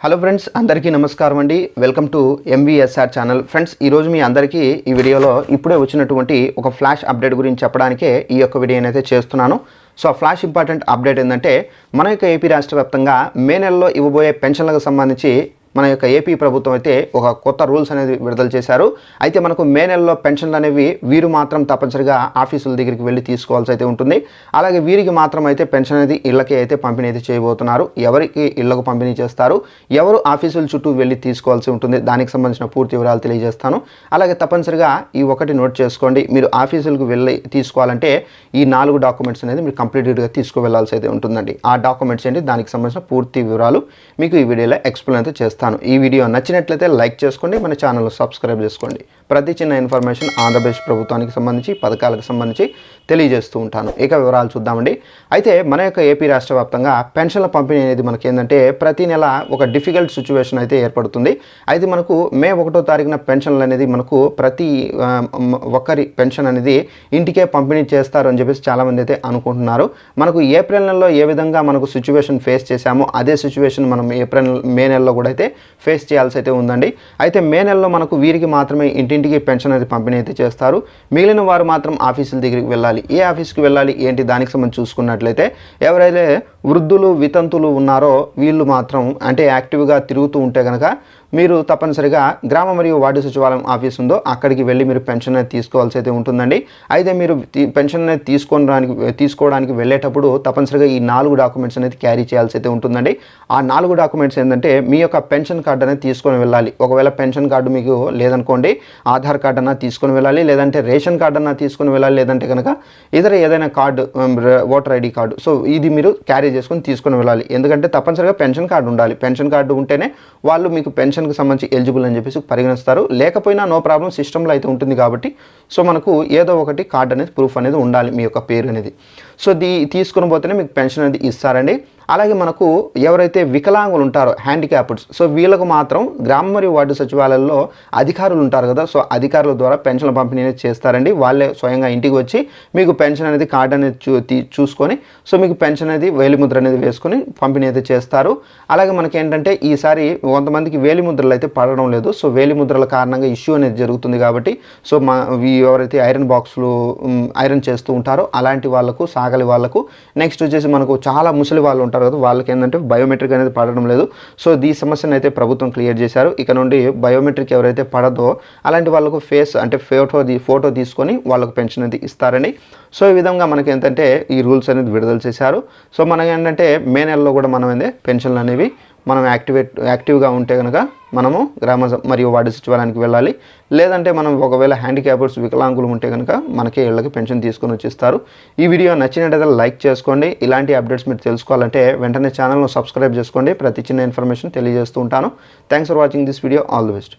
Hello friends, అందరికీ నమస్కారం అండి. Welcome to MVSR channel. Friends, ఈరోజు మీ అందరికీ ఈ వీడియోలో ఇప్పుడే వచ్చినటువంటి ఒక ఫ్లాష్ అప్డేట్ గురించి చెప్పడానికే ఈ యొక్క వీడియోని అయితే చేస్తున్నాను. సో ఆ ఫ్లాష్ ఇంపార్టెంట్ అప్డేట్ ఏంటంటే, మన యొక్క ఏపీ రాష్ట్ర వ్యాప్తంగా మే నెలలో ఇవ్వబోయే పెన్షన్లకు సంబంధించి మన యొక్క ఏపీ ప్రభుత్వం అయితే ఒక కొత్త రూల్స్ అనేది విడుదల చేశారు. అయితే మనకు మే నెలలో పెన్షన్లు అనేవి వీరు మాత్రం తప్పనిసరిగా ఆఫీసుల దగ్గరికి వెళ్ళి తీసుకోవాల్సి అయితే ఉంటుంది. అలాగే వీరికి మాత్రం అయితే పెన్షన్ అనేది ఇళ్ళకి అయితే పంపిణీ అయితే చేయబోతున్నారు. ఎవరికి ఇళ్లకు పంపిణీ చేస్తారు, ఎవరు ఆఫీసుల చుట్టూ వెళ్ళి తీసుకోవాల్సి ఉంటుంది, దానికి సంబంధించిన పూర్తి వివరాలు తెలియజేస్తాను. అలాగే తప్పనిసరిగా ఈ ఒకటి నోట్ చేసుకోండి, మీరు ఆఫీసులకు వెళ్ళి తీసుకోవాలంటే ఈ 4 డాక్యుమెంట్స్ అనేది మీరు కంప్లీట్గా తీసుకువెళ్లాల్సి అయితే ఉంటుందండి. ఆ డాక్యుమెంట్స్ ఏంటి, దానికి సంబంధించిన పూర్తి వివరాలు మీకు ఈ వీడియోలో ఎక్స్ప్లెయిన్ అయితే చేస్తాను. ఈ వీడియో నచ్చినట్లయితే లైక్ చేసుకోండి, మన ఛానల్ సబ్స్క్రైబ్ చేసుకోండి. ప్రతి చిన్న ఇన్ఫర్మేషన్ ఆంధ్రప్రదేశ్ ప్రభుత్వానికి సంబంధించి పథకాలకు సంబంధించి తెలియజేస్తూ ఉంటాను. ఇక వివరాలు చూద్దామండి. అయితే మన యొక్క ఏపీ రాష్ట్ర వ్యాప్తంగా పెన్షన్ల పంపిణీ అనేది మనకి ఏంటంటే ప్రతి నెల ఒక డిఫికల్ట్ సిచ్యువేషన్ అయితే ఏర్పడుతుంది. అయితే మనకు మే 1వ తారీఖున పెన్షన్లు అనేది మనకు ప్రతి ఒక్కరి పెన్షన్ అనేది ఇంటికే పంపిణీ చేస్తారు అని చెప్పేసి చాలామంది అయితే అనుకుంటున్నారు. మనకు ఏప్రిల్ నెలలో ఏ విధంగా మనకు సిచ్యువేషన్ ఫేస్ చేశామో అదే సిచ్యువేషన్ మనం మే నెలలో కూడా అయితే ఫేస్ చేయాల్సి అయితే ఉందండి. అయితే మే నెలలో మనకు వీరికి మాత్రమే ఇంటింటికి పెన్షన్ అనేది పంపిణీ అయితే చేస్తారు. మిగిలిన వారు మాత్రం ఆఫీసుల దగ్గరికి వెళ్ళాలి. ఏ ఆఫీస్కి వెళ్ళాలి ఏంటి, దానికి సంబంధించి చూసుకున్నట్లయితే ఎవరైతే వృద్ధులు వితంతులు ఉన్నారో వీళ్ళు మాత్రం అంటే యాక్టివ్గా తిరుగుతూ ఉంటే కనుక మీరు తప్పనిసరిగా గ్రామ మరియు వార్డు సచివాలయం ఆఫీస్ ఉందో అక్కడికి వెళ్ళి మీరు పెన్షన్ అనేది తీసుకోవాల్సి అయితే ఉంటుందండి. అయితే మీరు పెన్షన్ అనేది తీసుకోవడానికి వెళ్ళేటప్పుడు తప్పనిసరిగా ఈ 4 డాక్యుమెంట్స్ అనేది క్యారీ చేయాల్సి అయితే ఉంటుందండి. ఆ 4 డాక్యుమెంట్స్ ఏంటంటే మీ యొక్క పెన్షన్ కార్డు అనేది తీసుకొని వెళ్ళాలి. ఒకవేళ పెన్షన్ కార్డు మీకు లేదనుకోండి, ఆధార్ కార్డు అన్నా తీసుకొని వెళ్ళాలి, లేదంటే రేషన్ కార్డు అన్నా తీసుకొని వెళ్ళాలి, లేదంటే కనుక ఇతర ఏదైనా card, voter ID card, so ఇది మీరు క్యారీ చేసుకొని తీసుకొని వెళ్ళాలి. ఎందుకంటే తప్పనిసరిగా పెన్షన్ కార్డు ఉండాలి. పెన్షన్ కార్డు ఉంటేనే వాళ్ళు మీకు పెన్షన్కి సంబంధించి ఎలిజిబుల్ అని చెప్పేసి పరిగణిస్తారు. లేకపోయినా నో ప్రాబ్లం, సిస్టంలో అయితే ఉంటుంది కాబట్టి సో మనకు ఏదో ఒకటి కార్డు అనేది ప్రూఫ్ అనేది ఉండాలి, మీ యొక్క పేరు అనేది. సో తీసుకుని పోతేనే మీకు పెన్షన్ అనేది ఇస్తారండి. అలాగే మనకు ఎవరైతే వికలాంగులు ఉంటారో, హ్యాండిక్యాప్డ్స్, సో వీళ్ళకు మాత్రం గ్రామ మరియు వార్డు సచివాలయాల్లో అధికారులు ఉంటారు కదా, సో అధికారుల ద్వారా పెన్షన్ పంపిణీ అనేది చేస్తారండి. వాళ్ళే స్వయంగా ఇంటికి వచ్చి మీకు పెన్షన్ అనేది కార్డు అనేది చూసుకొని సో మీకు పెన్షన్ అనేది వేలిముద్ర అనేది వేసుకొని పంపిణీ అయితే చేస్తారు. అలాగే మనకి ఏంటంటే ఈసారి కొంతమందికి వేలిముద్రలు అయితే పడడం లేదు. సో వేలిముద్రల కారణంగా ఇష్యూ అనేది జరుగుతుంది కాబట్టి సో ఎవరైతే ఐరన్ బాక్సులు ఐరన్ చేస్తూ ఉంటారో అలాంటి వాళ్ళకు, సాగలి వాళ్ళకు, నెక్స్ట్ వచ్చేసి మనకు చాలా ముసలి వాళ్ళు ఉంటారు కదా, వాళ్ళకి ఏంటంటే బయోమెట్రిక్ అనేది పడడం లేదు. సో ఈ సమస్యను అయితే ప్రభుత్వం క్లియర్ చేశారు. ఇక నుండి బయోమెట్రిక్ ఎవరైతే పడదో అలాంటి వాళ్ళకు ఫేస్ అంటే ఫోటో తీసుకొని వాళ్ళకు పెన్షన్ అనేది ఇస్తారని. సో ఈ విధంగా మనకి ఏంటంటే ఈ రూల్స్ అనేది విడుదల చేశారు. సో మనకి ఏంటంటే మే నెలలో కూడా మనం పెన్షన్లు అనేవి మనం యాక్టివ్గా ఉంటే కనుక మనము గ్రామ మరియు వార్డు సచివాలయానికి వెళ్ళాలి. లేదంటే మనం ఒకవేళ హ్యాండిక్యాప్డ్స్, వికలాంగులు ఉంటే కనుక మనకే ఇళ్ళకి పెన్షన్ తీసుకొని వచ్చిస్తారు. ఈ వీడియో నచ్చినట్టయితే లైక్ చేసుకోండి. ఇలాంటి అప్డేట్స్ మీరు తెలుసుకోవాలంటే వెంటనే ఛానల్ను సబ్స్క్రైబ్ చేసుకోండి. ప్రతి చిన్న ఇన్ఫర్మేషన్ తెలియజేస్తూ ఉంటాను. Thanks for watching this video. All the best.